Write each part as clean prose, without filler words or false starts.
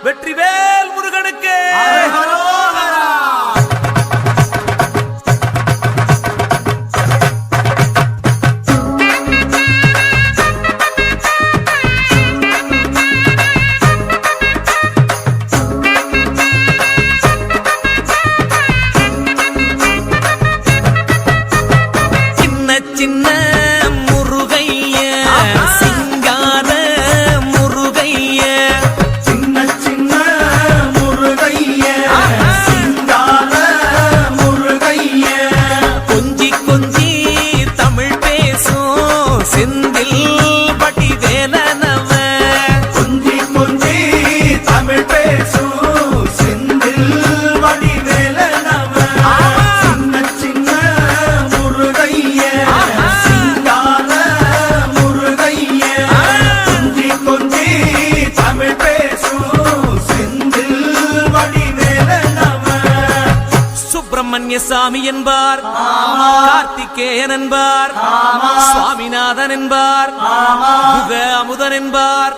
வெற்றிவேல் முருகனுக்கு சின்ன முருகைய சிங்கார முருகைய சின்ன சின்ன முருகைய சிங்கார முருகைய கொஞ்சி கொஞ்சி தமிழ் பேசும் செந்தில் பட்டி வேலனவ கொஞ்சி கொஞ்சி தமிழ் பேசும் செந்தில் வடிவேலனவ சின்ன சின்ன முருகைய சிங்கார முருகைய கொஞ்சி கொஞ்சி தமிழ் பேசும் செந்தில் வடிவேலனவ சுப்பிரமணிய சாமி என்பார் கார்த்திகேயன் என்பார் சுவாமிநாதன் என்பார் முக அமுதன் என்பார்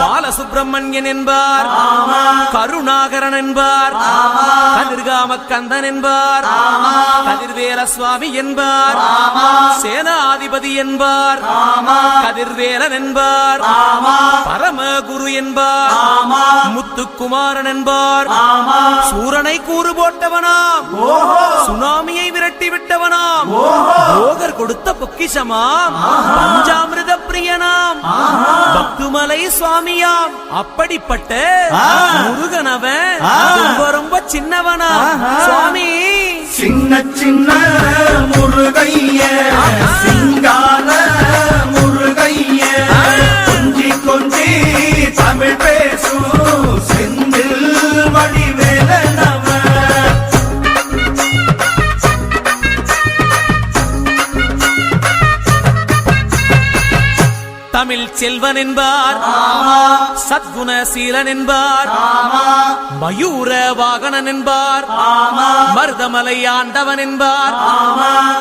பாலசுப்பிரமணியன் என்பார் கருணாகரன் என்பார் கதிர்காம கந்தன் என்பார் கதிர்வேல சுவாமி என்பார் சேனாதிபதி என்பார் கதிர்வேலன் என்பார் பரமகுரு என்பார் முத்துக்குமாரன் என்பார் சூரனை கூறு போட்டவனாம் சுனாமியை விரட்டி விட்டவனாம் போகர் கொடுத்த பொக்கிஷமாம் பஞ்சாமிர்த பிரியனாம் பக்துமலை சுவாமியாம் அப்படிப்பட்ட முருகனவன் ரொம்ப ரொம்ப சின்னவனா சுவாமி சின்ன சின்ன முருகைய சிங்கார முருகைய கொஞ்சி கொஞ்சி தமிழ் பேசும் செந்தில் வடிவேலனவ தமிழ் செல்வன் என்பார் சத்குணசீலன் என்பார் மயூர வாகனன் என்பார் மருதமலை ஆண்டவன் என்பார்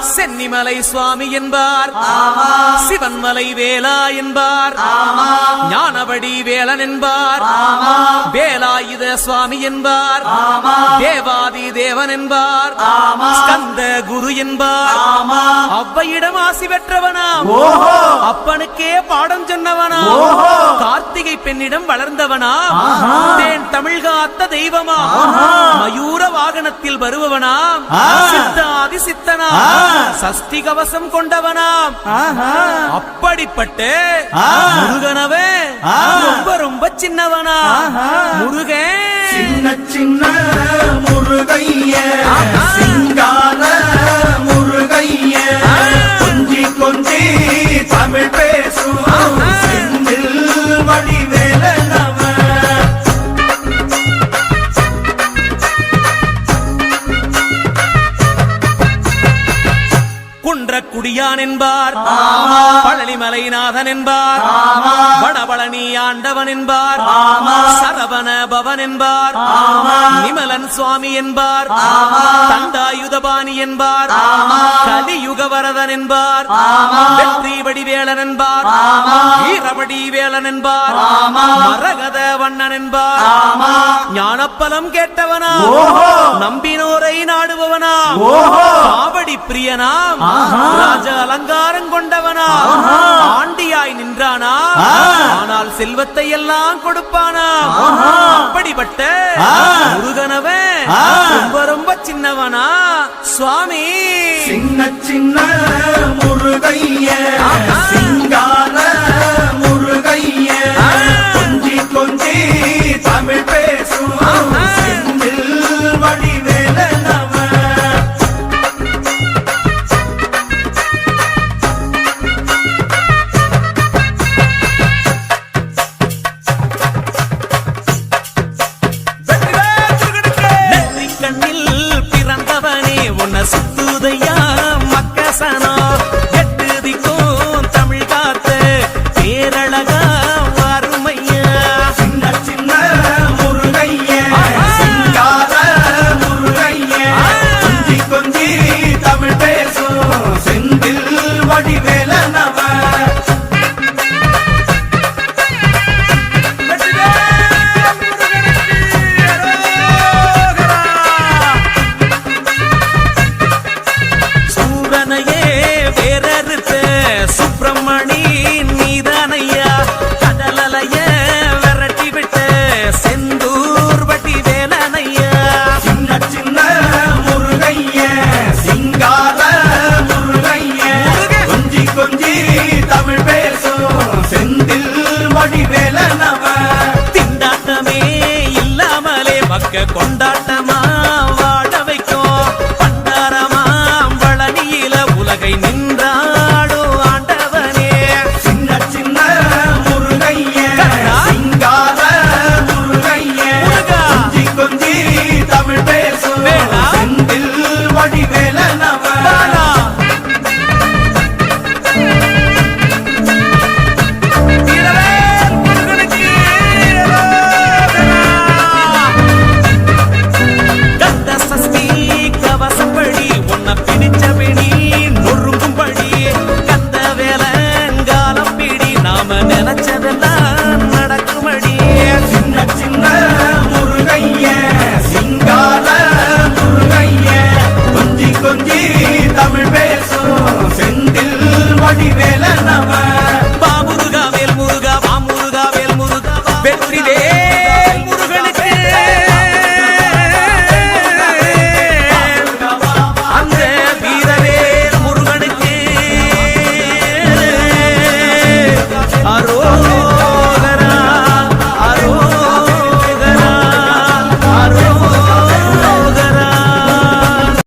சென்னிமலை சுவாமி என்பார் சிவன்மலை வேலா என்பார் ஞானவடி வேலன் என்பார் வேலாயுத சுவாமி என்பார் தேவாதி தேவன் என்பார் ஸ்கந்த குரு என்பார் அவ்வையிடம் ஆசி பெற்றவனாம் அப்பனுக்கே பாடம் சொன்னவனா கார்த்திகை பெண்ணிடம் வளர்ந்தவனா தேன் தமிழ் காத்த தெய்வமா மயூர வாகனத்தில் வருபவனாம் சித்தாதி சித்தனா சஷ்டி கவசம் கொண்டவனாம் அப்படிப்பட்ட முருகனவே ரொம்ப ரொம்ப சின்னவனா முருகன் சின்ன சின்ன முருகைய சிங்கார முருகைய கொஞ்சி கொஞ்சி தமிழ் பேசும் செந்தில் வடிவேலனவ குன்றக்குடியான் என்பார் பழனிமலைநாதன் என்பார் வடபழனி ஆண்டவன் என்பார் சரவண பவன் என்பார் நிமலன் சுவாமி என்பார் தண்டாயுதபாணி என்பார் கலியுகவரதன் என்பார் வெற்றி வடிவேலன் என்பார் வீரவடி வேலன் என்பார் மரகத வண்ணன் என்பார் ஞானப்பலம் கேட்டவனா நம்பினோரை நாடுபவனா காவடி பிரியனாம் ராஜ அலங்காரம் கொண்டவனா ஆண்டியாய் நின்றானா ஆனால் செல்வத்தை எல்லாம் கொடுப்பானா அப்படிப்பட்ட முருகனவன் ரொம்ப ரொம்ப சின்னவனா சுவாமி சின்ன சின்ன முருகைய சிங்கார முருகைய கொஞ்சி கொஞ்சி தமிழ் பேசும் செந்தில் வடிவேலனவ சுத்துதையா மக்கசனா எட்டு திக்கும் தமிழ் வாழ்க்கை கொண்டாட்டமா வாழ வைக்கும் பண்டாரமா பழனியில உலகை நின்றாடும் ஆண்டவனே. சின்ன சின்ன முருகைய சிங்கார முருகைய முருகா. கொஞ்சி கொஞ்சி தமிழ் பேசும் வேளா. செந்தில் வடிவேலனவ பாலா. வீரவேல் முருகனுக்கு கந்த சஷ்டி கவசப்படி உன்னை பிடிச்சபடி நொறுங்கும்படி கந்த வேலங்காலம் பிடி நாம நினைச்சதெல்லாம் நடக்கும்படி. சின்ன சின்ன முருகைய சிங்கார முருகைய கொஞ்சி கொஞ்சி தமிழ் பேசும் செந்தில் வடிவேலனவ